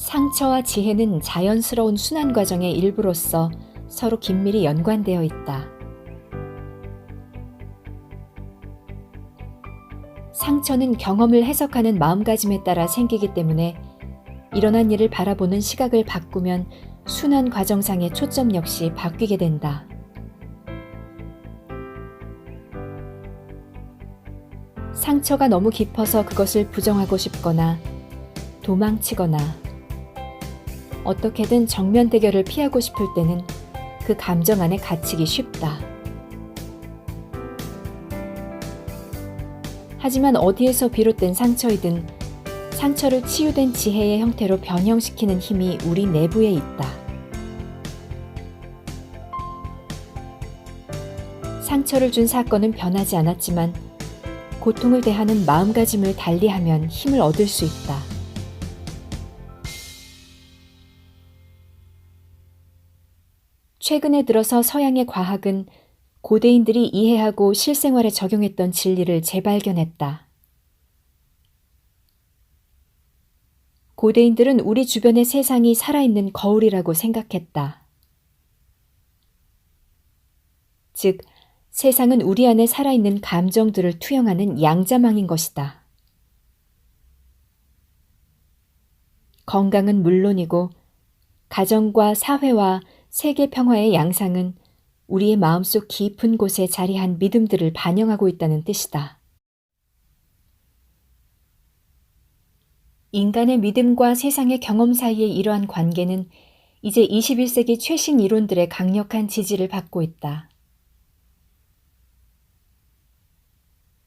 상처와 지혜는 자연스러운 순환 과정의 일부로서 서로 긴밀히 연관되어 있다. 상처는 경험을 해석하는 마음가짐에 따라 생기기 때문에 일어난 일을 바라보는 시각을 바꾸면 순환 과정상의 초점 역시 바뀌게 된다. 상처가 너무 깊어서 그것을 부정하고 싶거나 도망치거나 어떻게든 정면 대결을 피하고 싶을 때는 그 감정 안에 갇히기 쉽다. 하지만 어디에서 비롯된 상처이든 상처를 치유된 지혜의 형태로 변형시키는 힘이 우리 내부에 있다. 상처를 준 사건은 변하지 않았지만 고통을 대하는 마음가짐을 달리하면 힘을 얻을 수 있다. 최근에 들어서 서양의 과학은 고대인들이 이해하고 실생활에 적용했던 진리를 재발견했다. 고대인들은 우리 주변의 세상이 살아있는 거울이라고 생각했다. 즉, 세상은 우리 안에 살아있는 감정들을 투영하는 양자망인 것이다. 건강은 물론이고 가정과 사회와 세계 평화의 양상은 우리의 마음속 깊은 곳에 자리한 믿음들을 반영하고 있다는 뜻이다. 인간의 믿음과 세상의 경험 사이의 이러한 관계는 이제 21세기 최신 이론들의 강력한 지지를 받고 있다.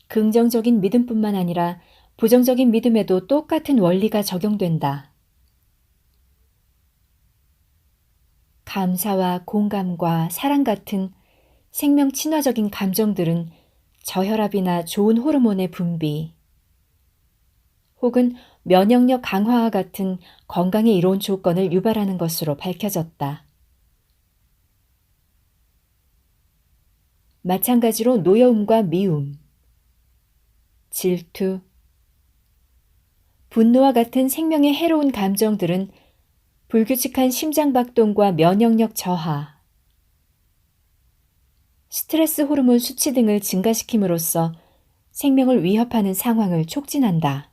긍정적인 믿음뿐만 아니라 부정적인 믿음에도 똑같은 원리가 적용된다. 감사와 공감과 사랑 같은 생명 친화적인 감정들은 저혈압이나 좋은 호르몬의 분비, 혹은 면역력 강화와 같은 건강에 이로운 조건을 유발하는 것으로 밝혀졌다. 마찬가지로 노여움과 미움, 질투, 분노와 같은 생명에 해로운 감정들은 불규칙한 심장박동과 면역력 저하, 스트레스 호르몬 수치 등을 증가시킴으로써 생명을 위협하는 상황을 촉진한다.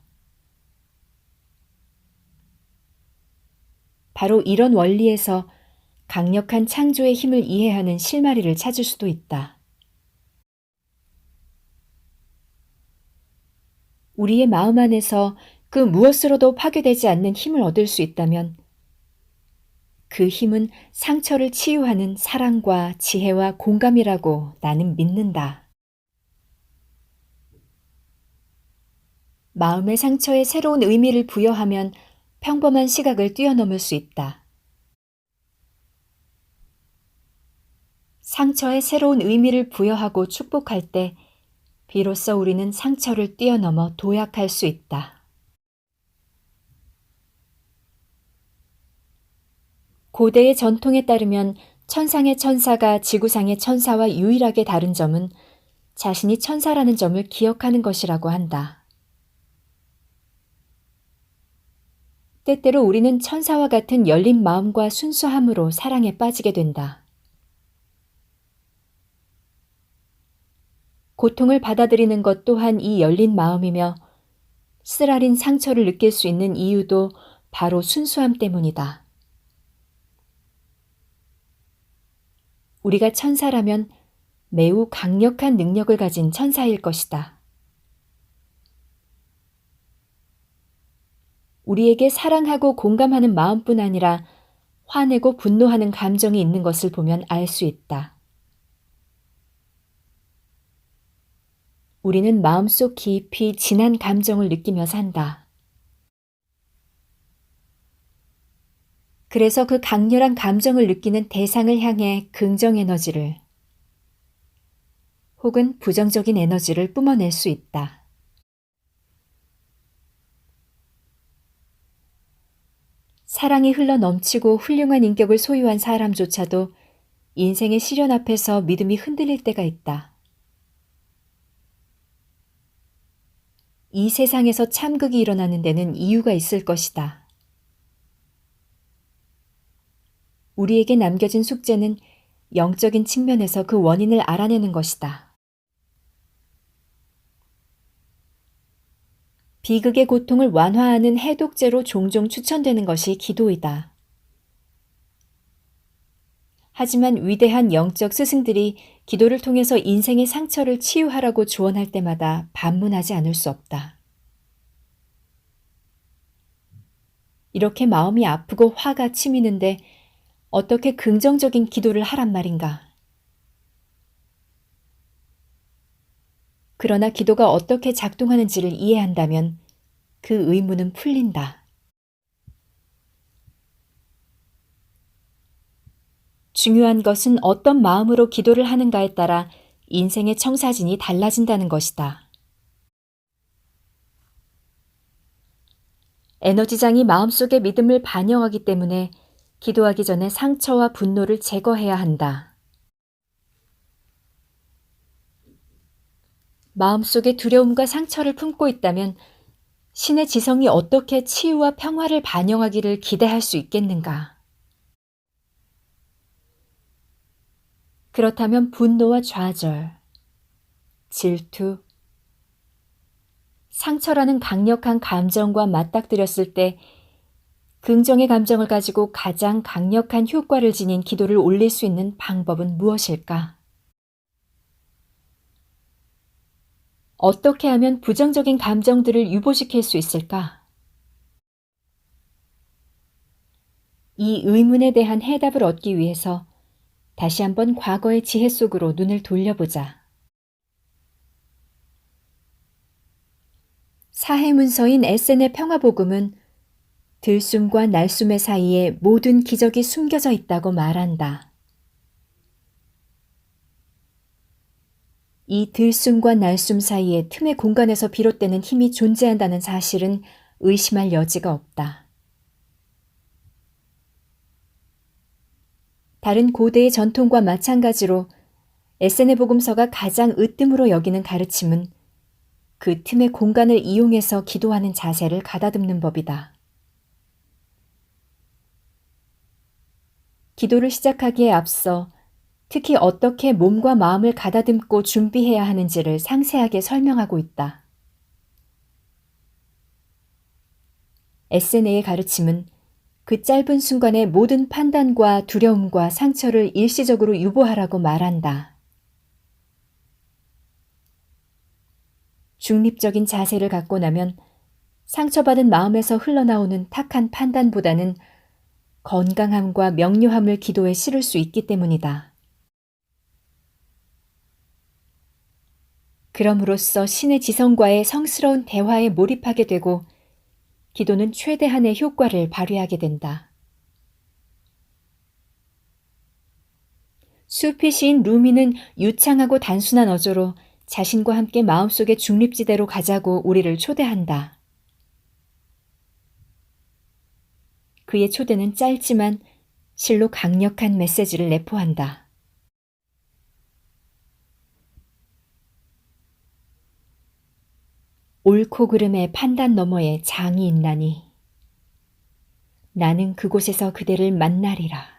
바로 이런 원리에서 강력한 창조의 힘을 이해하는 실마리를 찾을 수도 있다. 우리의 마음 안에서 그 무엇으로도 파괴되지 않는 힘을 얻을 수 있다면 그 힘은 상처를 치유하는 사랑과 지혜와 공감이라고 나는 믿는다. 마음의 상처에 새로운 의미를 부여하면 평범한 시각을 뛰어넘을 수 있다. 상처에 새로운 의미를 부여하고 축복할 때 비로소 우리는 상처를 뛰어넘어 도약할 수 있다. 고대의 전통에 따르면 천상의 천사가 지구상의 천사와 유일하게 다른 점은 자신이 천사라는 점을 기억하는 것이라고 한다. 때때로 우리는 천사와 같은 열린 마음과 순수함으로 사랑에 빠지게 된다. 고통을 받아들이는 것 또한 이 열린 마음이며 쓰라린 상처를 느낄 수 있는 이유도 바로 순수함 때문이다. 우리가 천사라면 매우 강력한 능력을 가진 천사일 것이다. 우리에게 사랑하고 공감하는 마음뿐 아니라 화내고 분노하는 감정이 있는 것을 보면 알 수 있다. 우리는 마음속 깊이 진한 감정을 느끼며 산다. 그래서 그 강렬한 감정을 느끼는 대상을 향해 긍정 에너지를 혹은 부정적인 에너지를 뿜어낼 수 있다. 사랑이 흘러 넘치고 훌륭한 인격을 소유한 사람조차도 인생의 시련 앞에서 믿음이 흔들릴 때가 있다. 이 세상에서 참극이 일어나는 데는 이유가 있을 것이다. 우리에게 남겨진 숙제는 영적인 측면에서 그 원인을 알아내는 것이다. 비극의 고통을 완화하는 해독제로 종종 추천되는 것이 기도이다. 하지만 위대한 영적 스승들이 기도를 통해서 인생의 상처를 치유하라고 조언할 때마다 반문하지 않을 수 없다. 이렇게 마음이 아프고 화가 치미는데 어떻게 긍정적인 기도를 하란 말인가? 그러나 기도가 어떻게 작동하는지를 이해한다면 그 의문은 풀린다. 중요한 것은 어떤 마음으로 기도를 하는가에 따라 인생의 청사진이 달라진다는 것이다. 에너지장이 마음속의 믿음을 반영하기 때문에 기도하기 전에 상처와 분노를 제거해야 한다. 마음속에 두려움과 상처를 품고 있다면 신의 지성이 어떻게 치유와 평화를 반영하기를 기대할 수 있겠는가? 그렇다면 분노와 좌절, 질투, 상처라는 강력한 감정과 맞닥뜨렸을 때 긍정의 감정을 가지고 가장 강력한 효과를 지닌 기도를 올릴 수 있는 방법은 무엇일까? 어떻게 하면 부정적인 감정들을 유보시킬 수 있을까? 이 의문에 대한 해답을 얻기 위해서 다시 한번 과거의 지혜 속으로 눈을 돌려보자. 사해 문서인 에센의 평화복음은 들숨과 날숨의 사이에 모든 기적이 숨겨져 있다고 말한다. 이 들숨과 날숨 사이의 틈의 공간에서 비롯되는 힘이 존재한다는 사실은 의심할 여지가 없다. 다른 고대의 전통과 마찬가지로 에센의 복음서가 가장 으뜸으로 여기는 가르침은 그 틈의 공간을 이용해서 기도하는 자세를 가다듬는 법이다. 기도를 시작하기에 앞서 특히 어떻게 몸과 마음을 가다듬고 준비해야 하는지를 상세하게 설명하고 있다. 에세네의 가르침은 그 짧은 순간의 모든 판단과 두려움과 상처를 일시적으로 유보하라고 말한다. 중립적인 자세를 갖고 나면 상처받은 마음에서 흘러나오는 탁한 판단보다는 건강함과 명료함을 기도에 실을 수 있기 때문이다. 그럼으로써 신의 지성과의 성스러운 대화에 몰입하게 되고 기도는 최대한의 효과를 발휘하게 된다. 수피 시인 루미는 유창하고 단순한 어조로 자신과 함께 마음속의 중립지대로 가자고 우리를 초대한다. 그의 초대는 짧지만 실로 강력한 메시지를 내포한다. 옳고 그름의 판단 너머에 장이 있나니 나는 그곳에서 그대를 만나리라.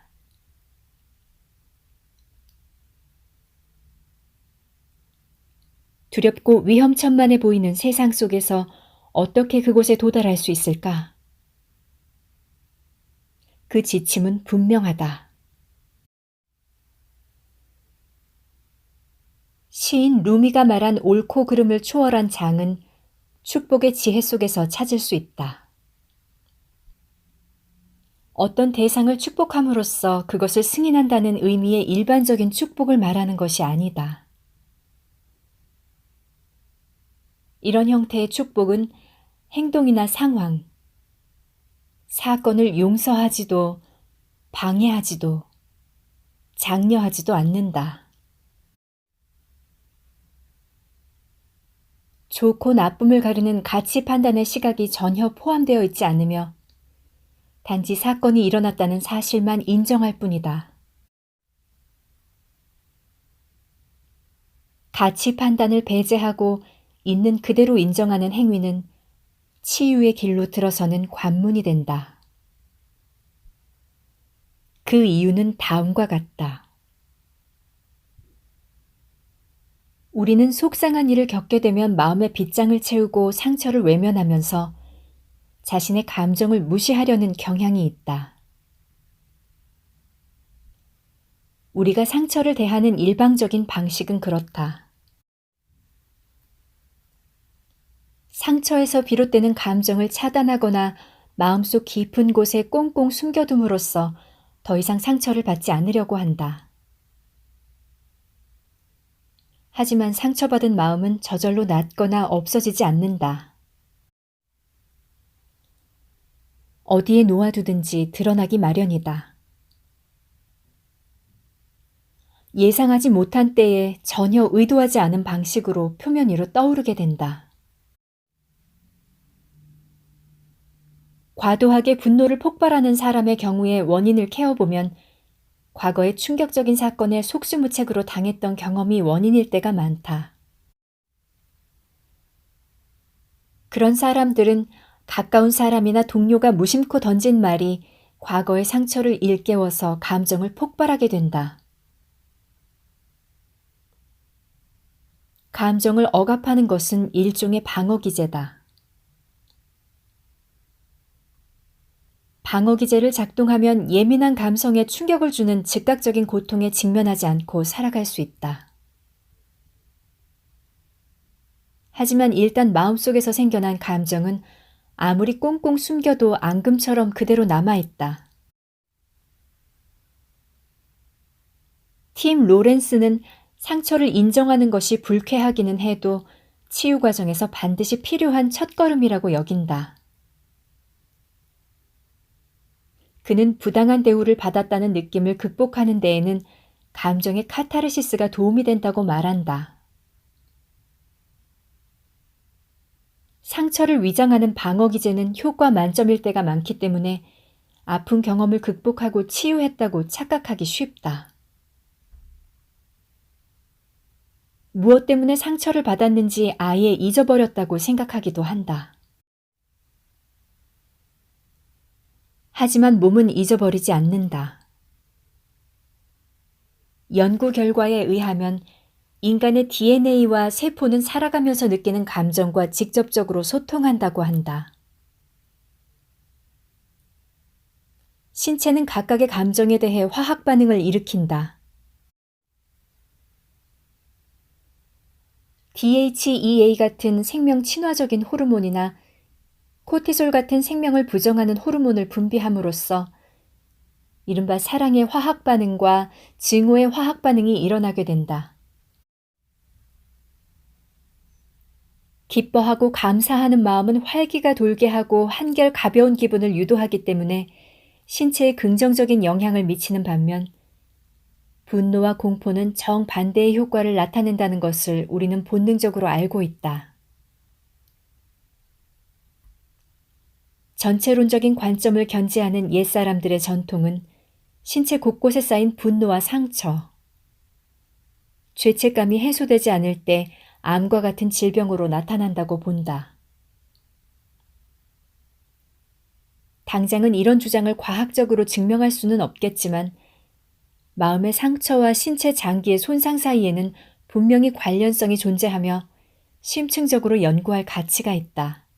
두렵고 위험천만해 보이는 세상 속에서 어떻게 그곳에 도달할 수 있을까? 그 지침은 분명하다. 시인 루미가 말한 옳고 그름을 초월한 장은 축복의 지혜 속에서 찾을 수 있다. 어떤 대상을 축복함으로써 그것을 승인한다는 의미의 일반적인 축복을 말하는 것이 아니다. 이런 형태의 축복은 행동이나 상황, 사건을 용서하지도 방해하지도 장려하지도 않는다. 좋고 나쁨을 가르는 가치 판단의 시각이 전혀 포함되어 있지 않으며 단지 사건이 일어났다는 사실만 인정할 뿐이다. 가치 판단을 배제하고 있는 그대로 인정하는 행위는 치유의 길로 들어서는 관문이 된다. 그 이유는 다음과 같다. 우리는 속상한 일을 겪게 되면 마음의 빗장을 채우고 상처를 외면하면서 자신의 감정을 무시하려는 경향이 있다. 우리가 상처를 대하는 일방적인 방식은 그렇다. 상처에서 비롯되는 감정을 차단하거나 마음속 깊은 곳에 꽁꽁 숨겨둠으로써 더 이상 상처를 받지 않으려고 한다. 하지만 상처받은 마음은 저절로 낫거나 없어지지 않는다. 어디에 놓아두든지 드러나기 마련이다. 예상하지 못한 때에 전혀 의도하지 않은 방식으로 표면 위로 떠오르게 된다. 과도하게 분노를 폭발하는 사람의 경우에 원인을 캐어보면 과거의 충격적인 사건에 속수무책으로 당했던 경험이 원인일 때가 많다. 그런 사람들은 가까운 사람이나 동료가 무심코 던진 말이 과거의 상처를 일깨워서 감정을 폭발하게 된다. 감정을 억압하는 것은 일종의 방어기제다. 방어기제를 작동하면 예민한 감성에 충격을 주는 즉각적인 고통에 직면하지 않고 살아갈 수 있다. 하지만 일단 마음속에서 생겨난 감정은 아무리 꽁꽁 숨겨도 앙금처럼 그대로 남아있다. 팀 로렌스는 상처를 인정하는 것이 불쾌하기는 해도 치유 과정에서 반드시 필요한 첫걸음이라고 여긴다. 그는 부당한 대우를 받았다는 느낌을 극복하는 데에는 감정의 카타르시스가 도움이 된다고 말한다. 상처를 위장하는 방어기제는 효과 만점일 때가 많기 때문에 아픈 경험을 극복하고 치유했다고 착각하기 쉽다. 무엇 때문에 상처를 받았는지 아예 잊어버렸다고 생각하기도 한다. 하지만 몸은 잊어버리지 않는다. 연구 결과에 의하면 인간의 DNA와 세포는 살아가면서 느끼는 감정과 직접적으로 소통한다고 한다. 신체는 각각의 감정에 대해 화학 반응을 일으킨다. DHEA 같은 생명 친화적인 호르몬이나 코티솔 같은 생명을 부정하는 호르몬을 분비함으로써 이른바 사랑의 화학 반응과 증오의 화학 반응이 일어나게 된다. 기뻐하고 감사하는 마음은 활기가 돌게 하고 한결 가벼운 기분을 유도하기 때문에 신체에 긍정적인 영향을 미치는 반면 분노와 공포는 정반대의 효과를 나타낸다는 것을 우리는 본능적으로 알고 있다. 전체론적인 관점을 견지하는 옛사람들의 전통은 신체 곳곳에 쌓인 분노와 상처, 죄책감이 해소되지 않을 때 암과 같은 질병으로 나타난다고 본다. 당장은 이런 주장을 과학적으로 증명할 수는 없겠지만 마음의 상처와 신체 장기의 손상 사이에는 분명히 관련성이 존재하며 심층적으로 연구할 가치가 있다.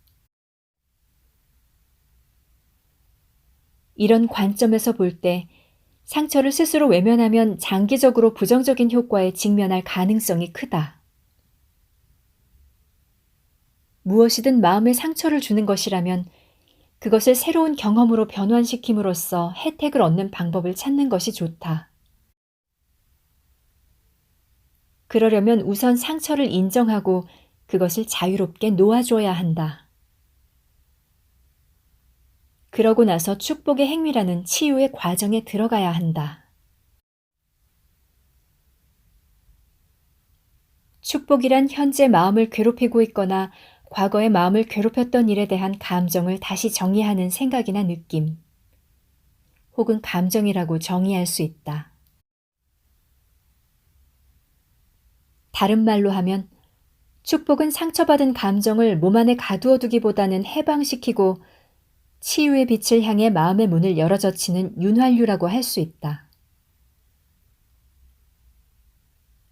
이런 관점에서 볼 때 상처를 스스로 외면하면 장기적으로 부정적인 효과에 직면할 가능성이 크다. 무엇이든 마음에 상처를 주는 것이라면 그것을 새로운 경험으로 변환시킴으로써 혜택을 얻는 방법을 찾는 것이 좋다. 그러려면 우선 상처를 인정하고 그것을 자유롭게 놓아줘야 한다. 그러고 나서 축복의 행위라는 치유의 과정에 들어가야 한다. 축복이란 현재 마음을 괴롭히고 있거나 과거의 마음을 괴롭혔던 일에 대한 감정을 다시 정의하는 생각이나 느낌, 혹은 감정이라고 정의할 수 있다. 다른 말로 하면 축복은 상처받은 감정을 몸 안에 가두어 두기보다는 해방시키고 치유의 빛을 향해 마음의 문을 열어젖히는 윤활유라고 할 수 있다.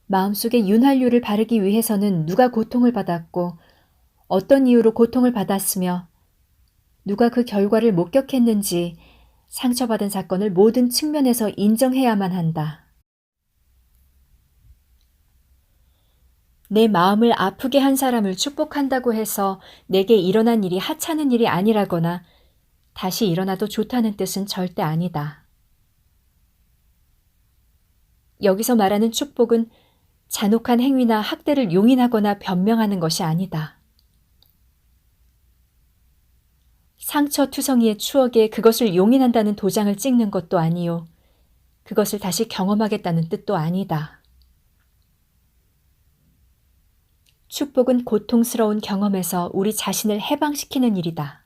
마음속에 윤활유를 바르기 위해서는 누가 고통을 받았고 어떤 이유로 고통을 받았으며 누가 그 결과를 목격했는지 상처받은 사건을 모든 측면에서 인정해야만 한다. 내 마음을 아프게 한 사람을 축복한다고 해서 내게 일어난 일이 하찮은 일이 아니라거나 다시 일어나도 좋다는 뜻은 절대 아니다. 여기서 말하는 축복은 잔혹한 행위나 학대를 용인하거나 변명하는 것이 아니다. 상처투성이의 추억에 그것을 용인한다는 도장을 찍는 것도 아니요. 그것을 다시 경험하겠다는 뜻도 아니다. 축복은 고통스러운 경험에서 우리 자신을 해방시키는 일이다.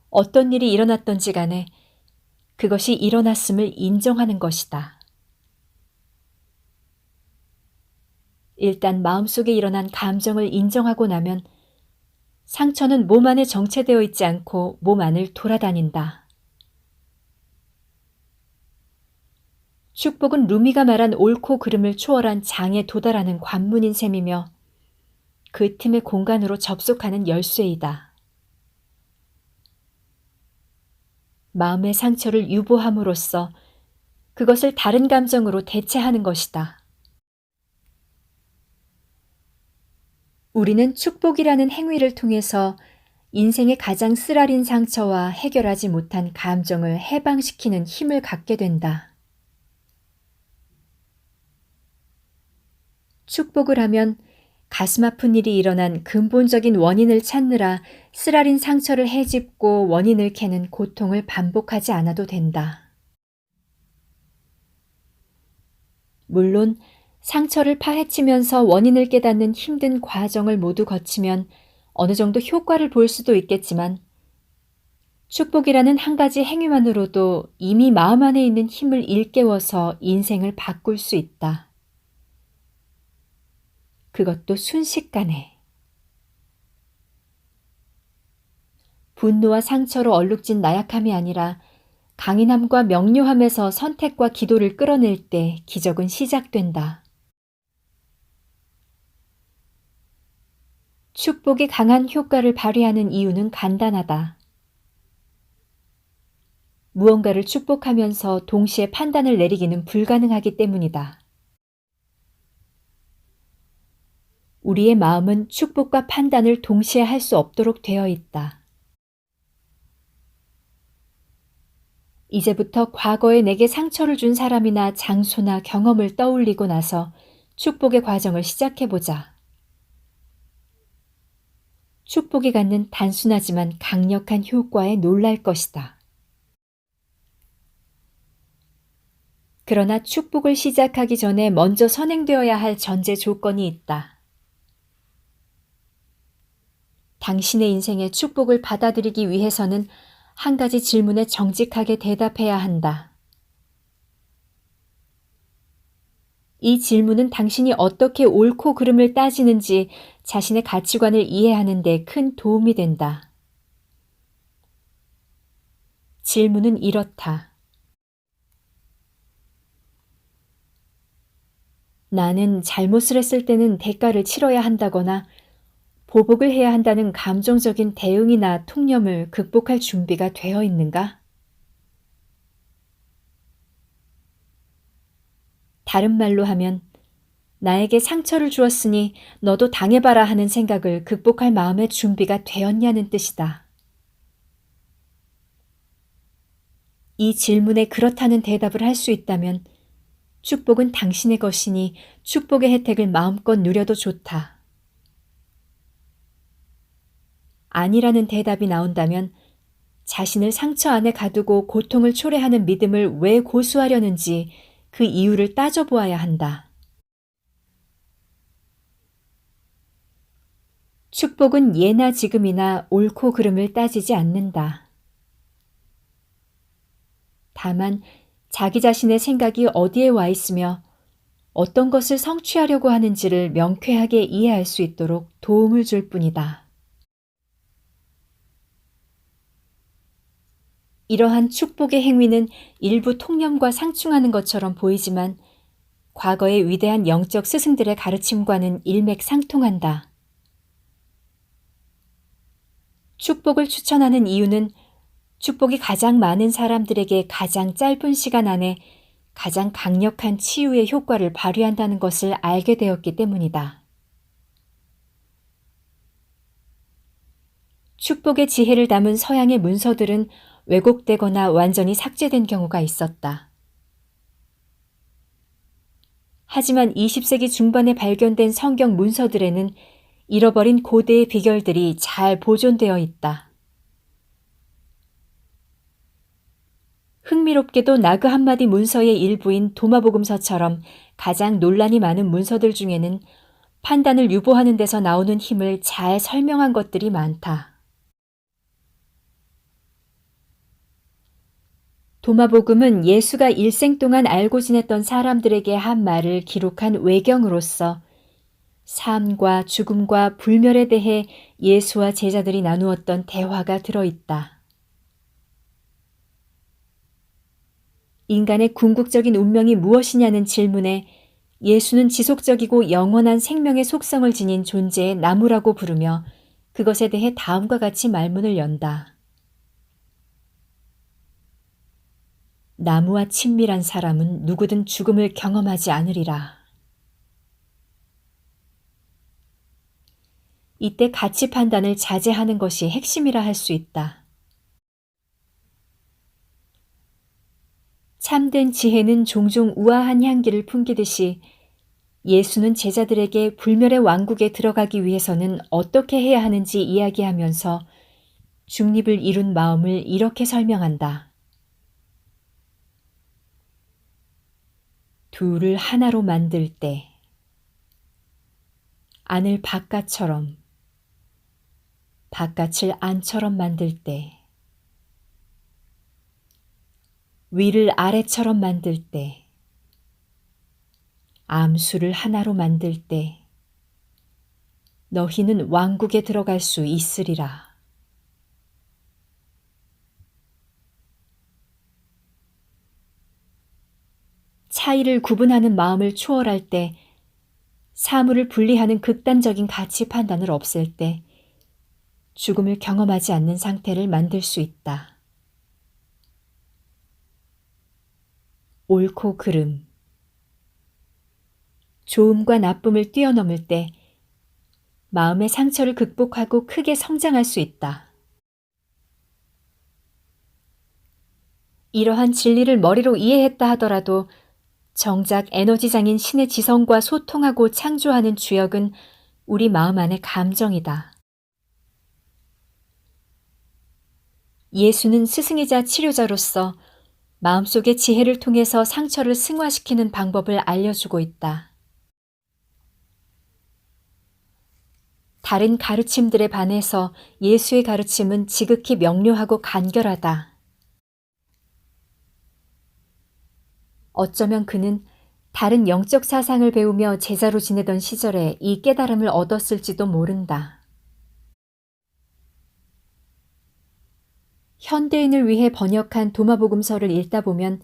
어떤 일이 일어났던지 간에 그것이 일어났음을 인정하는 것이다. 일단 마음속에 일어난 감정을 인정하고 나면 상처는 몸 안에 정체되어 있지 않고 몸 안을 돌아다닌다. 축복은 루미가 말한 옳고 그름을 초월한 장에 도달하는 관문인 셈이며 그 틈의 공간으로 접속하는 열쇠이다. 마음의 상처를 유보함으로써 그것을 다른 감정으로 대체하는 것이다. 우리는 축복이라는 행위를 통해서 인생의 가장 쓰라린 상처와 해결하지 못한 감정을 해방시키는 힘을 갖게 된다. 축복을 하면 가슴 아픈 일이 일어난 근본적인 원인을 찾느라 쓰라린 상처를 헤집고 원인을 캐는 고통을 반복하지 않아도 된다. 물론 상처를 파헤치면서 원인을 깨닫는 힘든 과정을 모두 거치면 어느 정도 효과를 볼 수도 있겠지만 축복이라는 한 가지 행위만으로도 이미 마음 안에 있는 힘을 일깨워서 인생을 바꿀 수 있다. 그것도 순식간에. 분노와 상처로 얼룩진 나약함이 아니라 강인함과 명료함에서 선택과 기도를 끌어낼 때 기적은 시작된다. 축복이 강한 효과를 발휘하는 이유는 간단하다. 무언가를 축복하면서 동시에 판단을 내리기는 불가능하기 때문이다. 우리의 마음은 축복과 판단을 동시에 할 수 없도록 되어 있다. 이제부터 과거에 내게 상처를 준 사람이나 장소나 경험을 떠올리고 나서 축복의 과정을 시작해보자. 축복이 갖는 단순하지만 강력한 효과에 놀랄 것이다. 그러나 축복을 시작하기 전에 먼저 선행되어야 할 전제 조건이 있다. 당신의 인생의 축복을 받아들이기 위해서는 한 가지 질문에 정직하게 대답해야 한다. 이 질문은 당신이 어떻게 옳고 그름을 따지는지 자신의 가치관을 이해하는 데 큰 도움이 된다. 질문은 이렇다. 나는 잘못을 했을 때는 대가를 치러야 한다거나 보복을 해야 한다는 감정적인 대응이나 통념을 극복할 준비가 되어 있는가? 다른 말로 하면 나에게 상처를 주었으니 너도 당해봐라 하는 생각을 극복할 마음의 준비가 되었냐는 뜻이다. 이 질문에 그렇다는 대답을 할 수 있다면 축복은 당신의 것이니 축복의 혜택을 마음껏 누려도 좋다. 아니라는 대답이 나온다면 자신을 상처 안에 가두고 고통을 초래하는 믿음을 왜 고수하려는지 그 이유를 따져보아야 한다. 축복은 예나 지금이나 옳고 그름을 따지지 않는다. 다만 자기 자신의 생각이 어디에 와 있으며 어떤 것을 성취하려고 하는지를 명쾌하게 이해할 수 있도록 도움을 줄 뿐이다. 이러한 축복의 행위는 일부 통념과 상충하는 것처럼 보이지만 과거의 위대한 영적 스승들의 가르침과는 일맥상통한다. 축복을 추천하는 이유는 축복이 가장 많은 사람들에게 가장 짧은 시간 안에 가장 강력한 치유의 효과를 발휘한다는 것을 알게 되었기 때문이다. 축복의 지혜를 담은 서양의 문서들은 왜곡되거나 완전히 삭제된 경우가 있었다. 하지만 20세기 중반에 발견된 성경 문서들에는 잃어버린 고대의 비결들이 잘 보존되어 있다. 흥미롭게도 나그 함마디 문서의 일부인 도마복음서처럼 가장 논란이 많은 문서들 중에는 판단을 유보하는 데서 나오는 힘을 잘 설명한 것들이 많다. 도마복음은 예수가 일생 동안 알고 지냈던 사람들에게 한 말을 기록한 외경으로서 삶과 죽음과 불멸에 대해 예수와 제자들이 나누었던 대화가 들어있다. 인간의 궁극적인 운명이 무엇이냐는 질문에 예수는 지속적이고 영원한 생명의 속성을 지닌 존재의 나무라고 부르며 그것에 대해 다음과 같이 말문을 연다. 나무와 친밀한 사람은 누구든 죽음을 경험하지 않으리라. 이때 가치 판단을 자제하는 것이 핵심이라 할 수 있다. 참된 지혜는 종종 우아한 향기를 풍기듯이 예수는 제자들에게 불멸의 왕국에 들어가기 위해서는 어떻게 해야 하는지 이야기하면서 중립을 이룬 마음을 이렇게 설명한다. 둘을 하나로 만들 때 안을 바깥처럼 바깥을 안처럼 만들 때 위를 아래처럼 만들 때 암수를 하나로 만들 때 너희는 왕국에 들어갈 수 있으리라. 차이를 구분하는 마음을 초월할 때, 사물을 분리하는 극단적인 가치 판단을 없앨 때 죽음을 경험하지 않는 상태를 만들 수 있다. 옳고 그름, 좋음과 나쁨을 뛰어넘을 때 마음의 상처를 극복하고 크게 성장할 수 있다. 이러한 진리를 머리로 이해했다 하더라도 정작 에너지장인 신의 지성과 소통하고 창조하는 주역은 우리 마음 안의 감정이다. 예수는 스승이자 치료자로서 마음속의 지혜를 통해서 상처를 승화시키는 방법을 알려주고 있다. 다른 가르침들에 반해서 예수의 가르침은 지극히 명료하고 간결하다. 어쩌면 그는 다른 영적 사상을 배우며 제자로 지내던 시절에 이 깨달음을 얻었을지도 모른다. 현대인을 위해 번역한 도마복음서를 읽다 보면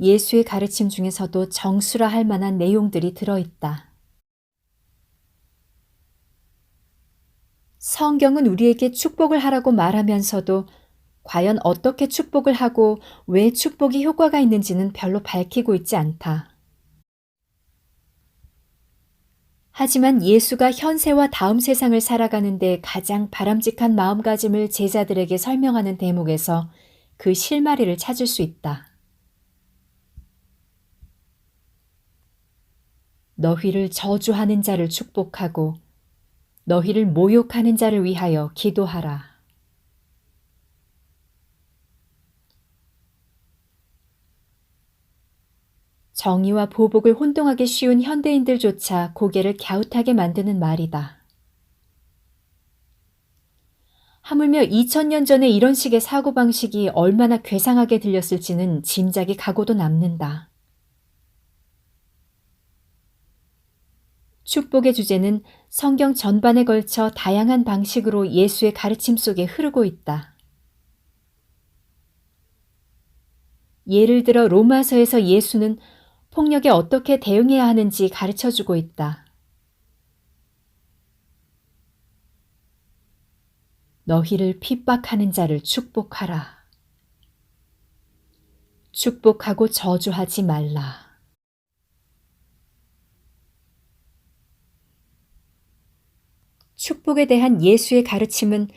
예수의 가르침 중에서도 정수라 할 만한 내용들이 들어있다. 성경은 우리에게 축복을 하라고 말하면서도 과연 어떻게 축복을 하고 왜 축복이 효과가 있는지는 별로 밝히고 있지 않다. 하지만 예수가 현세와 다음 세상을 살아가는데 가장 바람직한 마음가짐을 제자들에게 설명하는 대목에서 그 실마리를 찾을 수 있다. 너희를 저주하는 자를 축복하고 너희를 모욕하는 자를 위하여 기도하라. 정의와 보복을 혼동하기 쉬운 현대인들조차 고개를 갸웃하게 만드는 말이다. 하물며 2000년 전에 이런 식의 사고방식이 얼마나 괴상하게 들렸을지는 짐작이 가고도 남는다. 축복의 주제는 성경 전반에 걸쳐 다양한 방식으로 예수의 가르침 속에 흐르고 있다. 예를 들어 로마서에서 예수는 폭력에 어떻게 대응해야 하는지 가르쳐주고 있다. 너희를 핍박하는 자를 축복하라. 축복하고 저주하지 말라. 축복에 대한 예수의 가르침은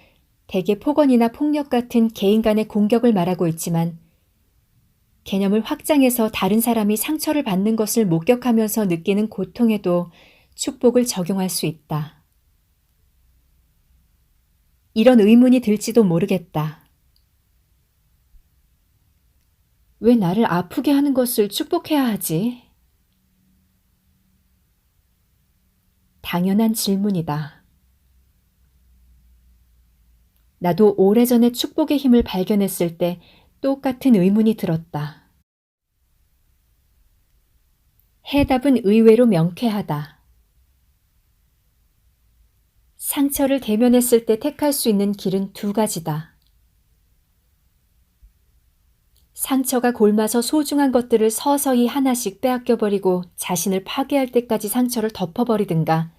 대개 폭언이나 폭력 같은 개인 간의 공격을 말하고 있지만 개념을 확장해서 다른 사람이 상처를 받는 것을 목격하면서 느끼는 고통에도 축복을 적용할 수 있다. 이런 의문이 들지도 모르겠다. 왜 나를 아프게 하는 것을 축복해야 하지? 당연한 질문이다. 나도 오래전에 축복의 힘을 발견했을 때 똑같은 의문이 들었다. 해답은 의외로 명쾌하다. 상처를 대면했을 때 택할 수 있는 길은 두 가지다. 상처가 골마서 소중한 것들을 서서히 하나씩 빼앗겨버리고 자신을 파괴할 때까지 상처를 덮어버리든가,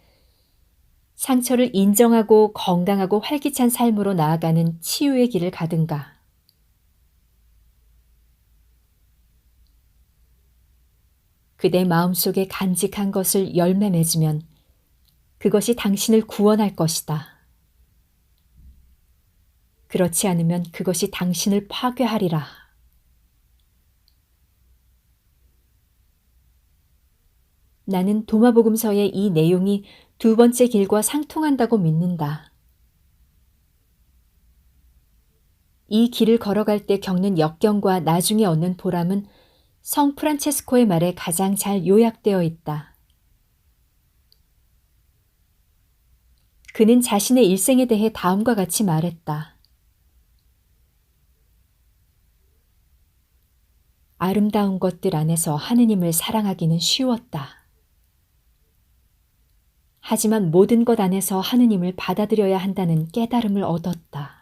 상처를 인정하고 건강하고 활기찬 삶으로 나아가는 치유의 길을 가든가. 그대 마음속에 간직한 것을 열매 맺으면 그것이 당신을 구원할 것이다. 그렇지 않으면 그것이 당신을 파괴하리라. 나는 도마복음서의 이 내용이 두 번째 길과 상통한다고 믿는다. 이 길을 걸어갈 때 겪는 역경과 나중에 얻는 보람은 성 프란체스코의 말에 가장 잘 요약되어 있다. 그는 자신의 일생에 대해 다음과 같이 말했다. 아름다운 것들 안에서 하느님을 사랑하기는 쉬웠다. 하지만 모든 것 안에서 하느님을 받아들여야 한다는 깨달음을 얻었다.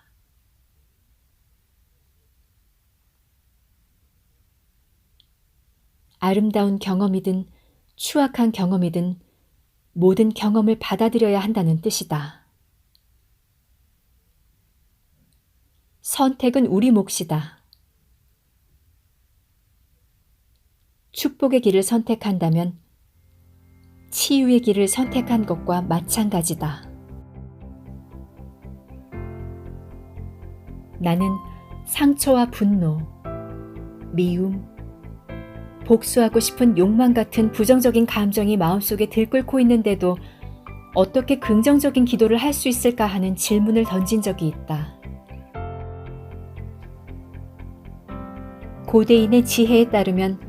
아름다운 경험이든 추악한 경험이든 모든 경험을 받아들여야 한다는 뜻이다. 선택은 우리 몫이다. 축복의 길을 선택한다면 치유의 길을 선택한 것과 마찬가지다. 나는 상처와 분노, 미움, 복수하고 싶은 욕망 같은 부정적인 감정이 마음속에 들끓고 있는데도 어떻게 긍정적인 기도를 할 수 있을까 하는 질문을 던진 적이 있다. 고대인의 지혜에 따르면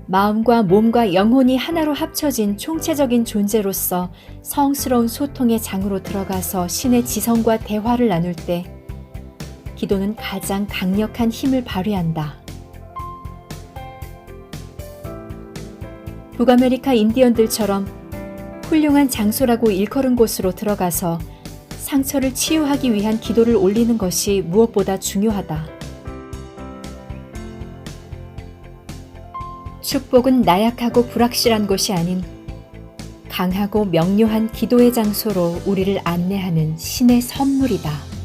마음과 몸과 영혼이 하나로 합쳐진 총체적인 존재로서 성스러운 소통의 장으로 들어가서 신의 지성과 대화를 나눌 때 기도는 가장 강력한 힘을 발휘한다. 북아메리카 인디언들처럼 훌륭한 장소라고 일컬은 곳으로 들어가서 상처를 치유하기 위한 기도를 올리는 것이 무엇보다 중요하다. 축복은 나약하고 불확실한 곳이 아닌 강하고 명료한 기도의 장소로 우리를 안내하는 신의 선물이다.